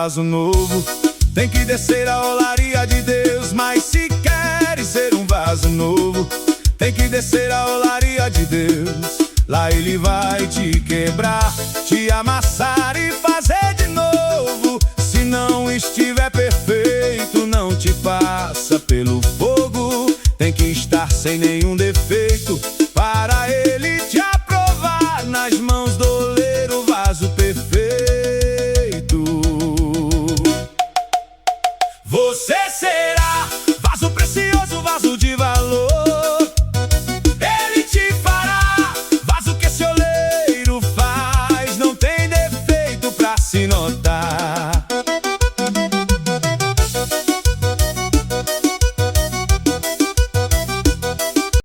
vaso novo. Tem que descer a olaria de Deus. Mas se queres ser um vaso novo, tem que descer a olaria de Deus. Lá Ele vai te quebrar, te amassar e fazer de novo. Se não estiver perfeito, não te passa pelo fogo. Tem que estar sem nenhum defeito para Ele te aprovar. Nas mãos do oleiro, vaso perfeito. Você será